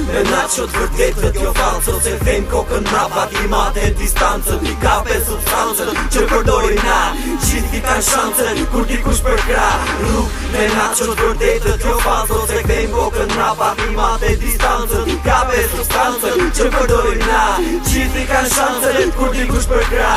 Me naqot vërtetët jo falcët Se them kokën mrapa klimate e distancët I kape substancët që përdorin na Gjithi kanë shancën kur dikush përkra Me naqot vërtetët jo falcët Se them kokën mrapa klimate e distancët I kape substancët që përdorin na Gjithi kanë shancën kur dikush përkra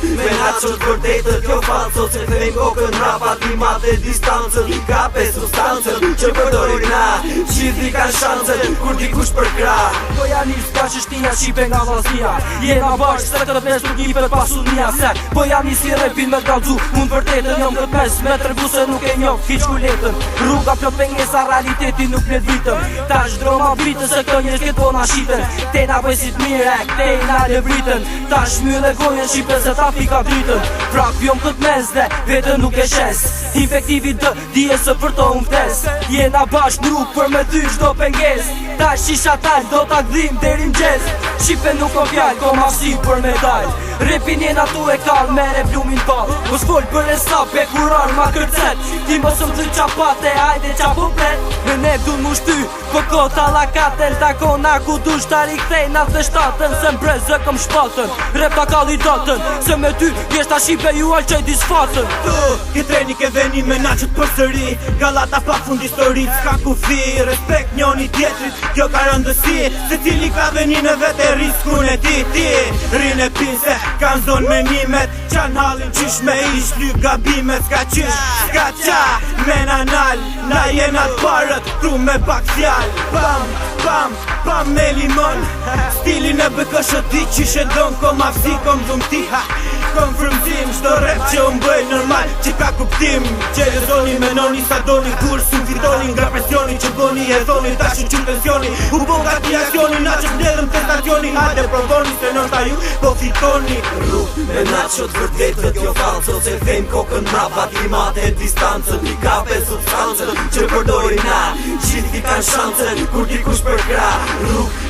Me naqot vërtetët jo falcët Se them kokën mrapa klimate e distancët I kape substancët që përdorin na Gjithi kanë shancën kur dikush për kra Po janë i s'ka që shtinja Shqipe nga vaznia Jena bashkë se këtë mes nuk njipet pasunia Se po janë i si repin me t'galzu Unë vërtetën jom këtë mes Me tregu se nuk e njof hiq kuletën Rruga plot pengesa realiteti nuk plet vitëm Ta shdroma vitën se këto njës këtë pona shiten Tena pëjsit mire, tena le vritën Ta shmyll e gojën Shqipe se ta fika dritën Prap jom këtë mes dhe vetën nuk e shes Infektivi dë, dije se për to unë vdes Jena bashkë në rrugë për me ty qdo penges Ta shisha tal, do t'a gdhim deri m'gjes Shqipe nuk o fjall, ko ma si për medal Repin jena tu e kall, mere plumin pal Mos fol për e sap e kurar ma kërcet Ti mos më dhë qapate, hajde qa po plet Me ne dun mu shty, po kota la katel Ta kona ku dush ta rikthej na dhe shtatën Se mbrezë këm shpatën, rep ta kalli datën Se me ty, jeshta Shqipe ju alqej disfatën Këtë treni ke veni me naqët për sëri Galata pa fund historit, s'ka kufi Respekt njoni tjetrit, kjo ka rëndësi Se cili ka veni në vete riskun e ti Rine pinse, kanë zonë me nimet Qanë halin qish me ish ly gabimet Ska qish, ska qa, mena nal Na jena t'parët, tu me pak fjall Pam me limon Stilin e bëkëshët ti qishe don Kom afsi, kom dhumti Kom frëmzim, shdo rep që unë bëj normal Që ka kuptim Që e zoni me noni sa doni Kur su fitoni nga presioni Që boni e thoni ta që që tensioni U bo nga ti aksioni Na që vledhëm testacioni Hajde provoni se nën ta ju po fitoni Me naqot vërdetët jo falcët Se them kokën mrapa klimate e distancët I kape substancët që përdorin na Gjithi kanë shancën kur dikush për kra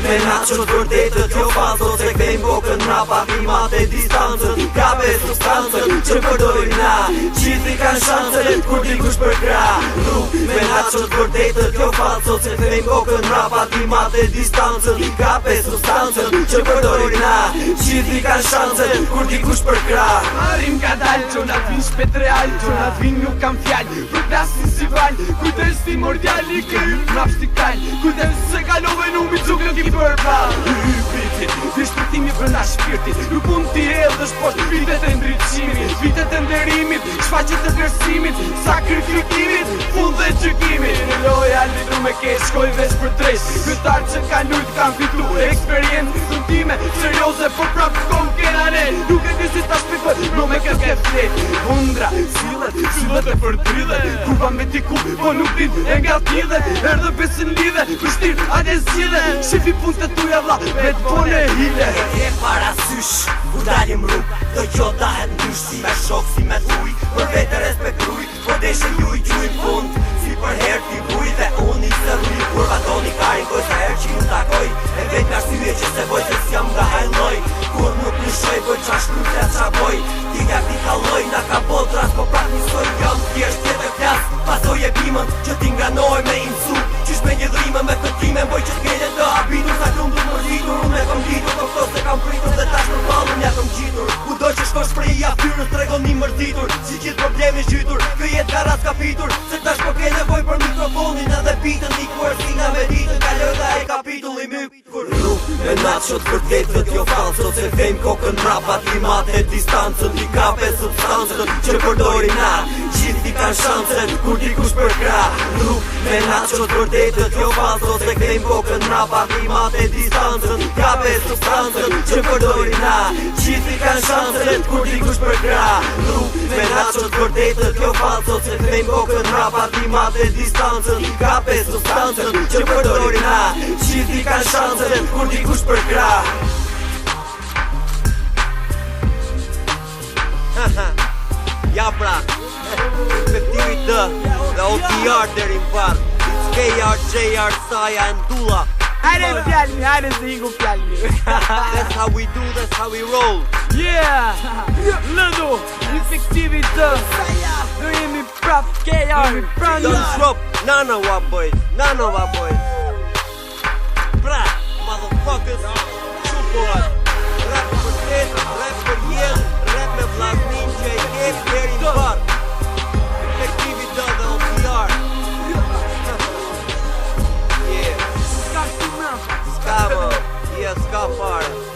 Me naqot vërdetët jo falcët Se them kokën mrapa klimate e distancët I kape substancët që përdorin na Gjithi kanë shancën kur dikush për kra Me naqot vërdetët jo falcët Se them kokën mrapa klimate e distancët I kape substancët që përdorin na Gjithi kanë shancën kur dikush për kra Marim ka dal, qonat vin shpet real Qonat vin nuk kam fjall Për plasin si val Kujdes ti mordjali ke yp mrap stikal Kujdes se kalove nuk mi cukë ki për val Hypiti, dishtërtimi brënda shpirtit Nuk mund t'i edhësh poshtë vitet e ndryqimit Vitet e nderimit, shfaqet e vlerësimit Sakrifimit, fund dhe gjykimit Në loja lidru me kesh, shkoj vesh për tresh Këtarë që ka lujt kam fitu Eksperiencë sëntime, serioze Por prap kom kena ne Nuk e kësi ta shpikoj, no me kërke flet Hundra, sillet e përdridhe Kurva me t'i ku, po nuk din e nga t'lidhe Erdhe besën lidhe, kështir ade zhjidhe Shifi pun të tuja vla, me t'pone hile E parasysh, ku dalim rrug Do jo dahet ndysh si me shok, si me t'uj Për vete respektuj, po deshe juj gjuj fund Si për her t'i vuj dhe unë i sërluj Kur vatoni karin koj sa her që ju takoj E vet me arsye që se voj se s'jam nga hajloj Kur nuk nishoj voj qa shkruja qa boj T'i kaloj na ka bot ras po prak njësoj Jam t'jesht tjetë e flas Pasoj e bimën që ti nganoj me imsu Qysh me një dhrimën me këtime Mboj që t'kele të habitur Sa klum du t'mërgjitur Unë e kom gjitur Ko këto se kam pritur Dhe tash për balën ja kom gjitur Kudo që shkosh prej i aftyrës Tregon një mërzitur Si gjithë problemi zhytur Kë jet ka ras kapitur Se tash po ke nevoj për mikrofonin Edhe bitën një kuersina me ditën Kaloj dhe e kapitulli mykur Me naqot vërdetët jo falcët Se them kokën mrapa klimate e distancët I kape substancët që përdorin na Gjithi kanë shancën kur dikush për kra Me naqot vërdetët jo falcët Se them kokën mrapa klimate e distancët I kape substancët që përdorin na Gjithi kanë shancën kur dikush për kra Me naqot vërdetët jo falcët Se them kokën mrapa klimate e distancët I kape substancët që përdorin na Gjithi kanë shancën kur dikush për kra Ja pra, efektivi dë Dhe OTR deri m'par KR, JR, Saja, Ndula Hajde fjalmi, hajde se hiku fjalmi. That's how we do, that's how we roll. Yeah, lëdo, efektivi të do jemi prap KR. Don't drop, none of our boys, none of our boys. Bra, motherfuckers, support. Rap për jetë, rap për jetë, rap me vllaznin që e kep deri në bar. Efektivi të dhe OPR. Yeah. Ska mo, yeah, ska fare.